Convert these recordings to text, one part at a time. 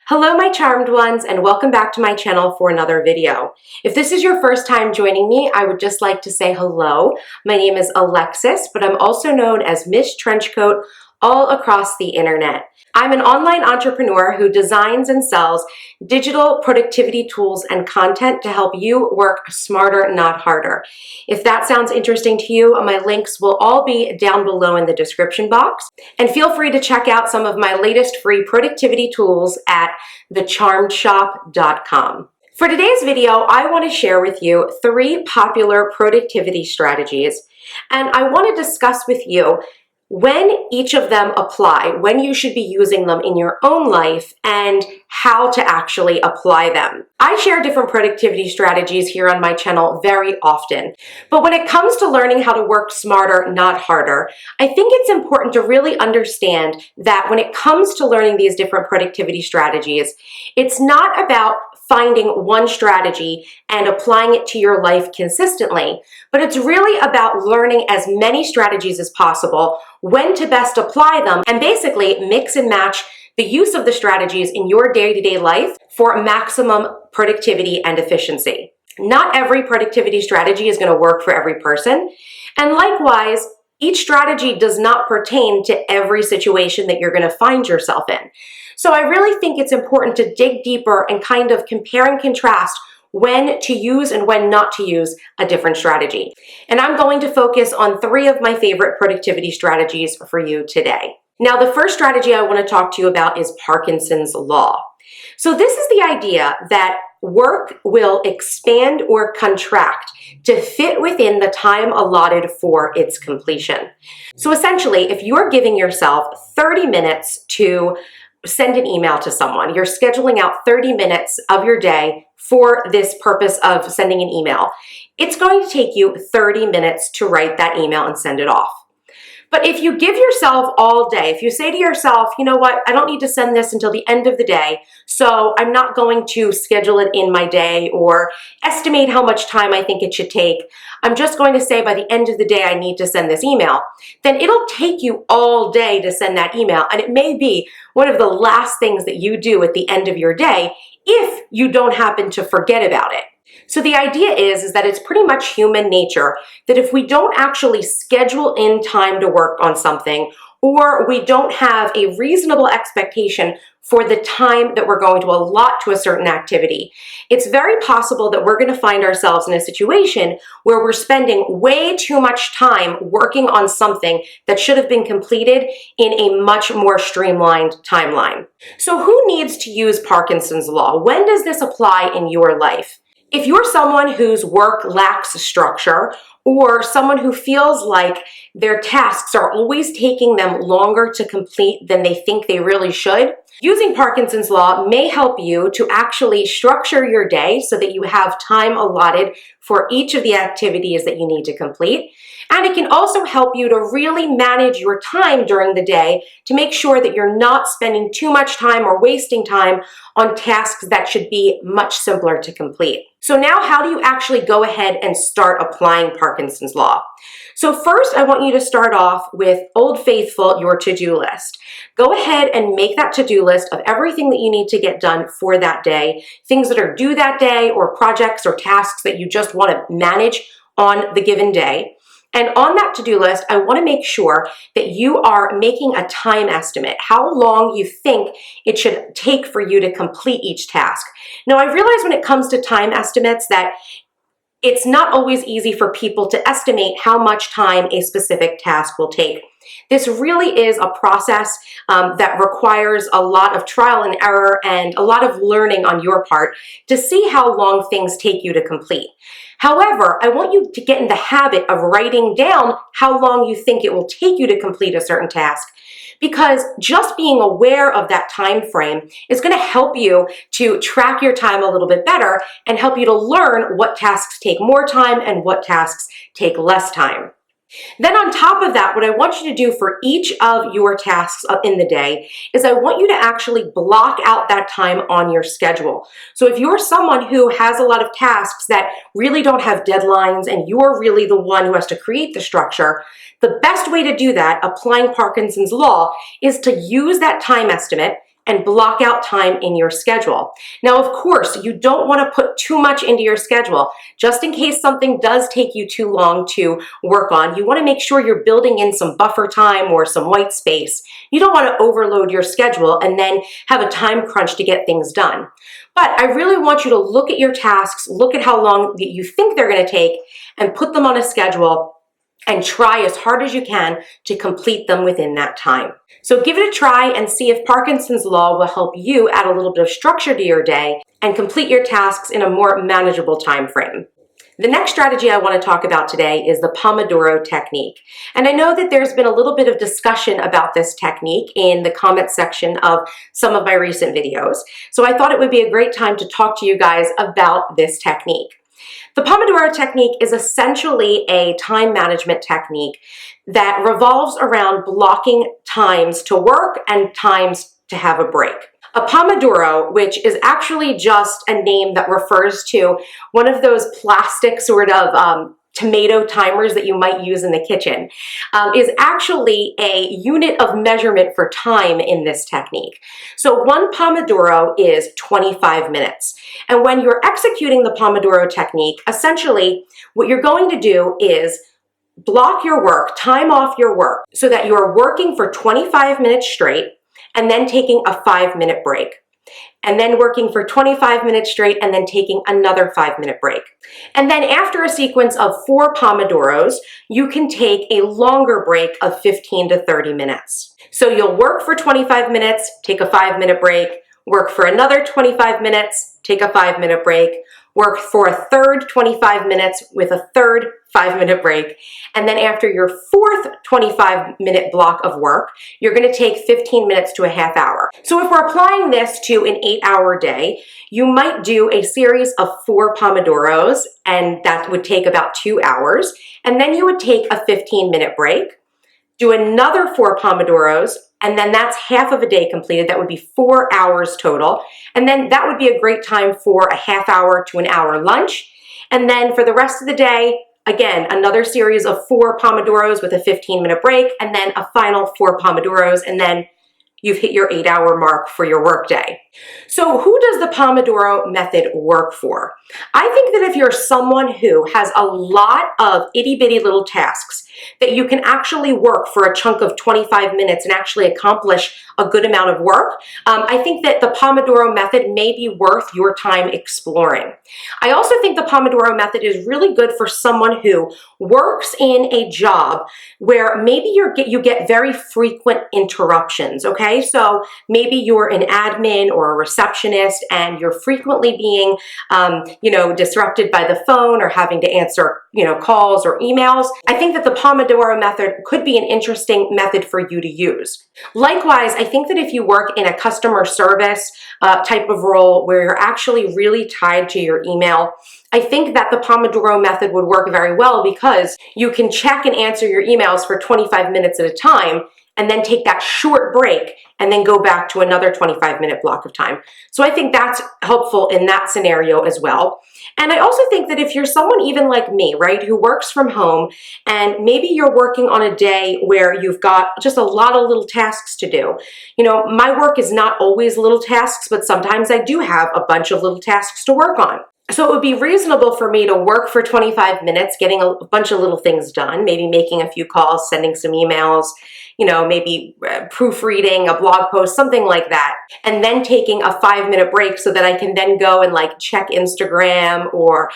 Hello my charmed ones, and welcome back to my channel for another video. If this is your first time joining me, I would just like to say hello. My name is Alexis, but I'm also known as Miss Trenchcoat all across the internet. I'm an online entrepreneur who designs and sells digital productivity tools and content to help you work smarter, not harder. If that sounds interesting to you, my links will all be down below in the description box. And feel free to check out some of my latest free productivity tools at thecharmedshop.com. For today's video, I want to share with you 3 popular productivity strategies, and I want to discuss with you when each of them apply, when you should be using them in your own life, and how to actually apply them. I share different productivity strategies here on my channel very often, but when it comes to learning how to work smarter, not harder, I think it's important to really understand that when it comes to learning these different productivity strategies, it's not about finding one strategy and applying it to your life consistently, but it's really about learning as many strategies as possible, when to best apply them, and basically mix and match the use of the strategies in your day-to-day life for maximum productivity and efficiency. Not every productivity strategy is going to work for every person, and likewise, each strategy does not pertain to every situation that you're going to find yourself in. So I really think it's important to dig deeper and kind of compare and contrast when to use and when not to use a different strategy. And I'm going to focus on 3 of my favorite productivity strategies for you today. Now, the first strategy I want to talk to you about is Parkinson's Law. So this is the idea that work will expand or contract to fit within the time allotted for its completion. So essentially, if you're giving yourself 30 minutes to send an email to someone, you're scheduling out 30 minutes of your day for this purpose of sending an email, it's going to take you 30 minutes to write that email and send it off. But if you give yourself all day, if you say to yourself, you know what, I don't need to send this until the end of the day, so I'm not going to schedule it in my day or estimate how much time I think it should take, I'm just going to say by the end of the day I need to send this email, then it'll take you all day to send that email, and it may be one of the last things that you do at the end of your day if you don't happen to forget about it. So the idea is that it's pretty much human nature that if we don't actually schedule in time to work on something, or we don't have a reasonable expectation for the time that we're going to allot to a certain activity, it's very possible that we're going to find ourselves in a situation where we're spending way too much time working on something that should have been completed in a much more streamlined timeline. So who needs to use Parkinson's Law? When does this apply in your life? If you're someone whose work lacks structure, or someone who feels like their tasks are always taking them longer to complete than they think they really should, using Parkinson's Law may help you to actually structure your day so that you have time allotted for each of the activities that you need to complete. And it can also help you to really manage your time during the day to make sure that you're not spending too much time or wasting time on tasks that should be much simpler to complete. So now, how do you actually go ahead and start applying Parkinson's Law? So first, I want you to start off with Old Faithful, your to-do list. Go ahead and make that to-do list of everything that you need to get done for that day, things that are due that day, or projects or tasks that you just want to manage on the given day. And on that to-do list, I want to make sure that you are making a time estimate, how long you think it should take for you to complete each task. Now, I realize when it comes to time estimates that it's not always easy for people to estimate how much time a specific task will take. This really is a process that requires a lot of trial and error and a lot of learning on your part to see how long things take you to complete. However, I want you to get in the habit of writing down how long you think it will take you to complete a certain task, because just being aware of that time frame is going to help you to track your time a little bit better and help you to learn what tasks take more time and what tasks take less time. Then on top of that, what I want you to do for each of your tasks in the day is I want you to actually block out that time on your schedule. So if you're someone who has a lot of tasks that really don't have deadlines and you're really the one who has to create the structure, the best way to do that, applying Parkinson's Law, is to use that time estimate and block out time in your schedule. Now, of course, you don't want to put too much into your schedule. Just in case something does take you too long to work on, you want to make sure you're building in some buffer time or some white space. You don't want to overload your schedule and then have a time crunch to get things done. But I really want you to look at your tasks, look at how long you think they're going to take, and put them on a schedule and try as hard as you can to complete them within that time. So give it a try and see if Parkinson's Law will help you add a little bit of structure to your day and complete your tasks in a more manageable time frame. The next strategy I want to talk about today is the Pomodoro Technique. And I know that there's been a little bit of discussion about this technique in the comment section of some of my recent videos. So I thought it would be a great time to talk to you guys about this technique. The Pomodoro Technique is essentially a time management technique that revolves around blocking times to work and times to have a break. A Pomodoro, which is actually just a name that refers to one of those plastic sort of tomato timers that you might use in the kitchen, is actually a unit of measurement for time in this technique. So one Pomodoro is 25 minutes. And when you're executing the Pomodoro Technique, essentially what you're going to do is block your work, time off your work, so that you're working for 25 minutes straight and then taking a 5-minute break. And then working for 25 minutes straight and then taking another 5-minute break. And then after a sequence of 4 Pomodoros, you can take a longer break of 15 to 30 minutes. So you'll work for 25 minutes, take a 5-minute break, work for another 25 minutes, take a 5-minute break, work for a third 25 minutes with a third 5-minute break, and then after your fourth 25-minute block of work, you're going to take 15 minutes to a half hour. So if we're applying this to an 8-hour day, you might do a series of 4 Pomodoros, and that would take about 2 hours, and then you would take a 15-minute break, do another 4 Pomodoros, and then that's half of a day completed. That would be 4 hours total. And then that would be a great time for a half hour to an hour lunch. And then for the rest of the day, again, another series of 4 Pomodoros with a 15-minute break, and then a final 4 Pomodoros, and then you've hit your 8-hour mark for your workday. So who does the Pomodoro method work for? I think that if you're someone who has a lot of itty-bitty little tasks that you can actually work for a chunk of 25 minutes and actually accomplish a good amount of work, I think that the Pomodoro method may be worth your time exploring. I also think the Pomodoro method is really good for someone who works in a job where maybe you get very frequent interruptions, okay? So maybe you're an admin or a receptionist and you're frequently being disrupted by the phone or having to answer calls or emails. I think that the Pomodoro method could be an interesting method for you to use. Likewise, I think that if you work in a customer service type of role where you're actually really tied to your email, I think that the Pomodoro method would work very well because you can check and answer your emails for 25 minutes at a time and then take that short break and then go back to another 25-minute block of time. So I think that's helpful in that scenario as well. And I also think that if you're someone even like me, right, who works from home, and maybe you're working on a day where you've got just a lot of little tasks to do. My work is not always little tasks, but sometimes I do have a bunch of little tasks to work on. So it would be reasonable for me to work for 25 minutes, getting a bunch of little things done, maybe making a few calls, sending some emails, maybe proofreading a blog post, something like that, and then taking a 5-minute break so that I can then go and check Instagram or,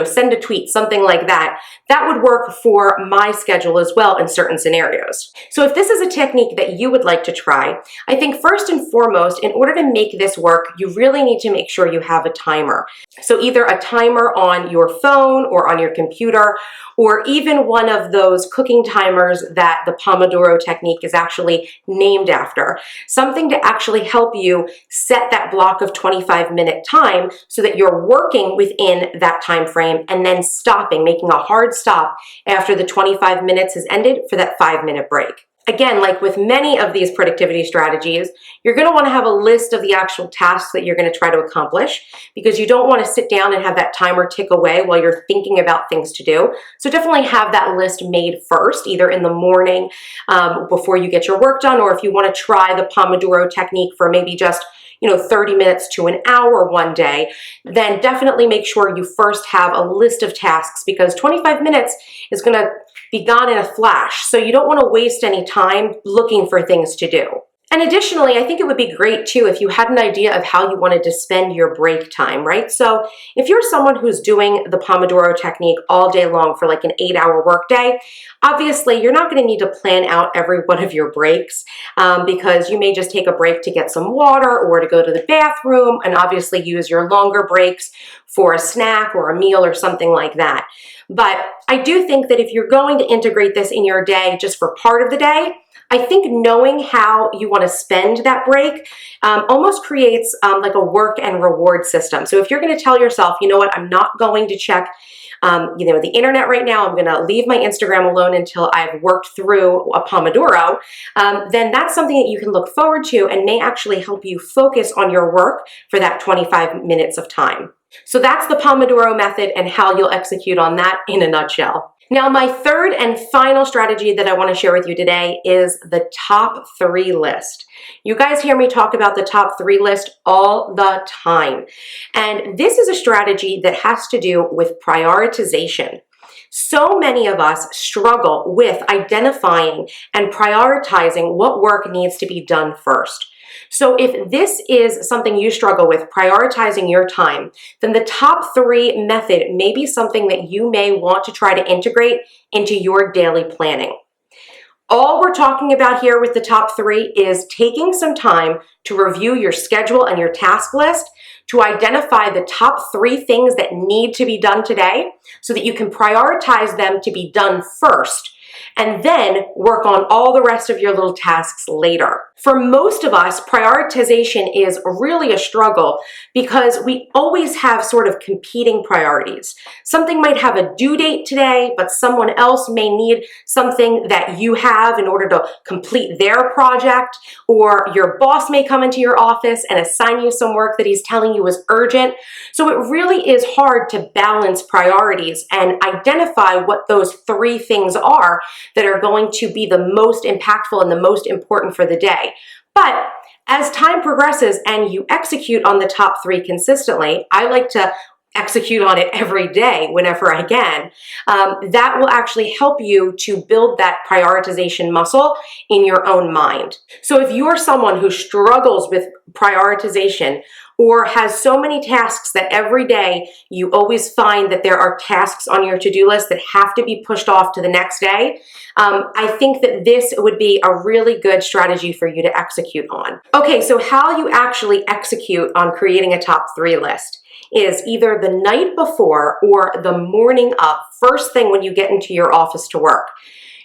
send a tweet, something like that. That would work for my schedule as well in certain scenarios. So if this is a technique that you would like to try, I think first and foremost, in order to make this work, you really need to make sure you have a timer. So either a timer on your phone or on your computer, or even one of those cooking timers that the Pomodoro Technique is actually named after. Something to actually help you set that block of 25-minute time so that you're working within that time frame and then stopping, making a hard stop after the 25 minutes has ended for that 5-minute break. Again, like with many of these productivity strategies, you're going to want to have a list of the actual tasks that you're going to try to accomplish, because you don't want to sit down and have that timer tick away while you're thinking about things to do. So definitely have that list made first, either in the morning before you get your work done, or if you want to try the Pomodoro technique for maybe just 30 minutes to an hour one day, then definitely make sure you first have a list of tasks, because 25 minutes is going to be gone in a flash. So you don't want to waste any time looking for things to do. And additionally, I think it would be great too if you had an idea of how you wanted to spend your break time, right? So if you're someone who's doing the Pomodoro technique all day long for like an 8-hour workday, obviously you're not going to need to plan out every one of your breaks because you may just take a break to get some water or to go to the bathroom, and obviously use your longer breaks for a snack or a meal or something like that. But I do think that if you're going to integrate this in your day just for part of the day, I think knowing how you want to spend that break almost creates like a work and reward system. So if you're going to tell yourself, you know what, I'm not going to check the internet right now, I'm going to leave my Instagram alone until I've worked through a Pomodoro, then that's something that you can look forward to and may actually help you focus on your work for that 25 minutes of time. So that's the Pomodoro method and how you'll execute on that in a nutshell. Now, my third and final strategy that I want to share with you today is the top 3 list. You guys hear me talk about the top 3 list all the time. And this is a strategy that has to do with prioritization. So many of us struggle with identifying and prioritizing what work needs to be done first. So if this is something you struggle with, prioritizing your time, then the top 3 method may be something that you may want to try to integrate into your daily planning. All we're talking about here with the top 3 is taking some time to review your schedule and your task list to identify the top 3 things that need to be done today so that you can prioritize them to be done first, and then work on all the rest of your little tasks later. For most of us, prioritization is really a struggle because we always have sort of competing priorities. Something might have a due date today, but someone else may need something that you have in order to complete their project, or your boss may come into your office and assign you some work that he's telling you is urgent. So it really is hard to balance priorities and identify what those 3 things are that are going to be the most impactful and the most important for the day. But as time progresses and you execute on the top 3 consistently, I like to execute on it every day whenever I can, that will actually help you to build that prioritization muscle in your own mind. So if you're someone who struggles with prioritization or has so many tasks that every day you always find that there are tasks on your to-do list that have to be pushed off to the next day, I think that this would be a really good strategy for you to execute on. Okay, so how you actually execute on creating a top 3 list is either the night before or the morning of, first thing when you get into your office to work.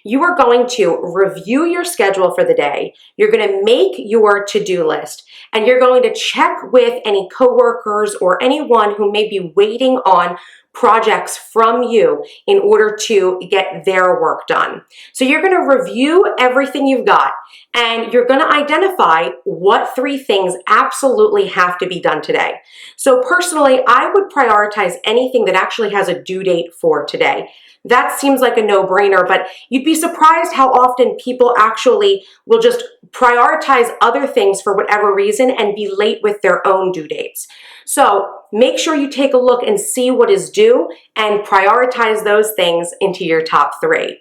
You are going to review your schedule for the day, you're going to make your to-do list, and you're going to check with any coworkers or anyone who may be waiting on projects from you in order to get their work done. So you're going to review everything you've got, and you're going to identify what 3 things absolutely have to be done today. So personally, I would prioritize anything that actually has a due date for today. That seems like a no-brainer, but you'd be surprised how often people actually will just prioritize other things for whatever reason and be late with their own due dates. So make sure you take a look and see what is due and prioritize those things into your top 3.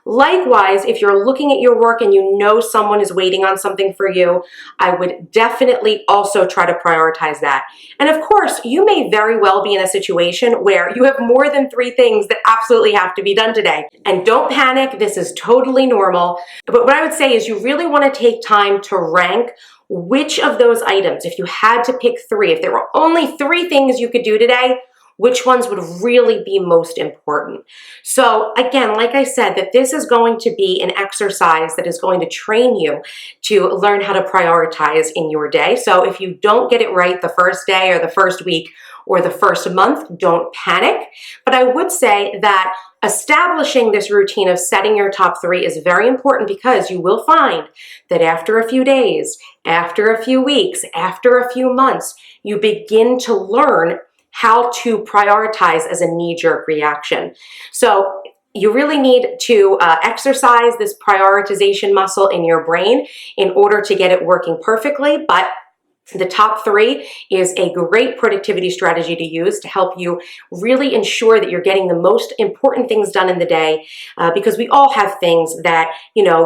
Likewise, if you're looking at your work and you know someone is waiting on something for you, I would definitely also try to prioritize that. And of course, you may very well be in a situation where you have more than 3 things that absolutely have to be done today. And don't panic, this is totally normal. But what I would say is you really want to take time to rank which of those items, if you had to pick 3, if there were only 3 things you could do today, which ones would really be most important. So again, like I said, that this is going to be an exercise that is going to train you to learn how to prioritize in your day. So if you don't get it right the first day or the first week or the first month, don't panic. But I would say that establishing this routine of setting your top 3 is very important, because you will find that after a few days, after a few weeks, after a few months, you begin to learn how to prioritize as a knee-jerk reaction. So you really need to exercise this prioritization muscle in your brain in order to get it working perfectly. But the top 3 is a great productivity strategy to use to help you really ensure that you're getting the most important things done in the day, because we all have things that,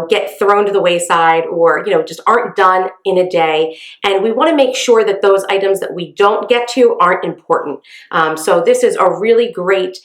get thrown to the wayside or, just aren't done in a day. And we want to make sure that those items that we don't get to aren't important. So this is a really great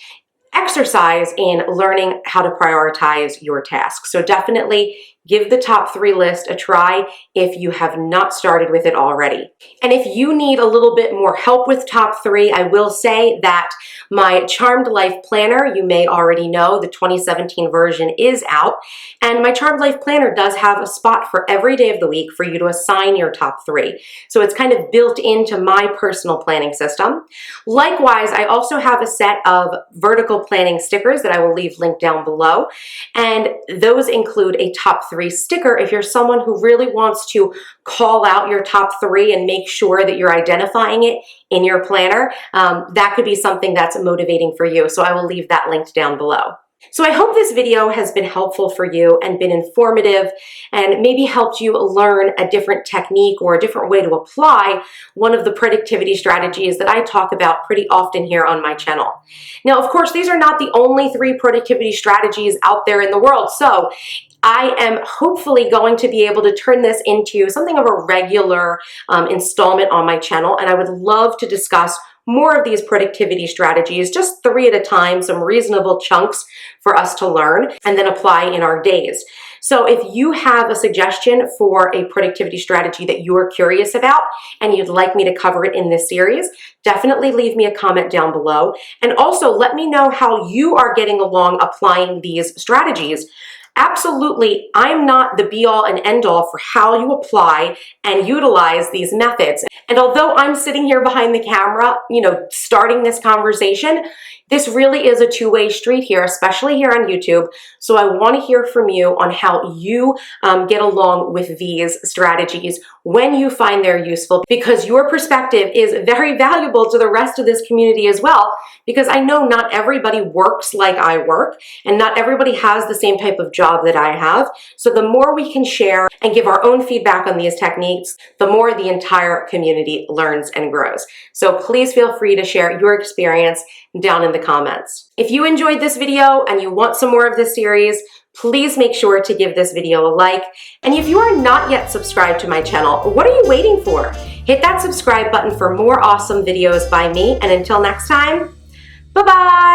exercise in learning how to prioritize your tasks. So definitely give the top 3 list a try if you have not started with it already. And if you need a little bit more help with top 3, I will say that my Charmed Life Planner, you may already know, the 2017 version is out. And my Charmed Life Planner does have a spot for every day of the week for you to assign your top 3. So it's kind of built into my personal planning system. Likewise, I also have a set of vertical planning stickers that I will leave linked down below. And those include a top 3 sticker if you're someone who really wants to call out your top 3 and make sure that you're identifying it in your planner. That could be something that's motivating for you. So I will leave that linked down below. So I hope this video has been helpful for you and been informative and maybe helped you learn a different technique or a different way to apply one of the productivity strategies that I talk about pretty often here on my channel. Now, of course, these are not the only 3 productivity strategies out there in the world. So I am hopefully going to be able to turn this into something of a regular installment on my channel, and I would love to discuss more of these productivity strategies, just 3 at a time, some reasonable chunks for us to learn and then apply in our days. So if you have a suggestion for a productivity strategy that you are curious about and you'd like me to cover it in this series, definitely leave me a comment down below. And also let me know how you are getting along applying these strategies. Absolutely, I'm not the be-all and end-all for how you apply and utilize these methods. And although I'm sitting here behind the camera, starting this conversation, this really is a two-way street here, especially here on YouTube. So I want to hear from you on how you get along with these strategies when you find they're useful, because your perspective is very valuable to the rest of this community as well, because I know not everybody works like I work and not everybody has the same type of job that I have. So the more we can share and give our own feedback on these techniques, the more the entire community learns and grows. So please feel free to share your experience down in the comments. If you enjoyed this video and you want some more of this series, please make sure to give this video a like. And if you are not yet subscribed to my channel, what are you waiting for? Hit that subscribe button for more awesome videos by me. And until next time, bye-bye.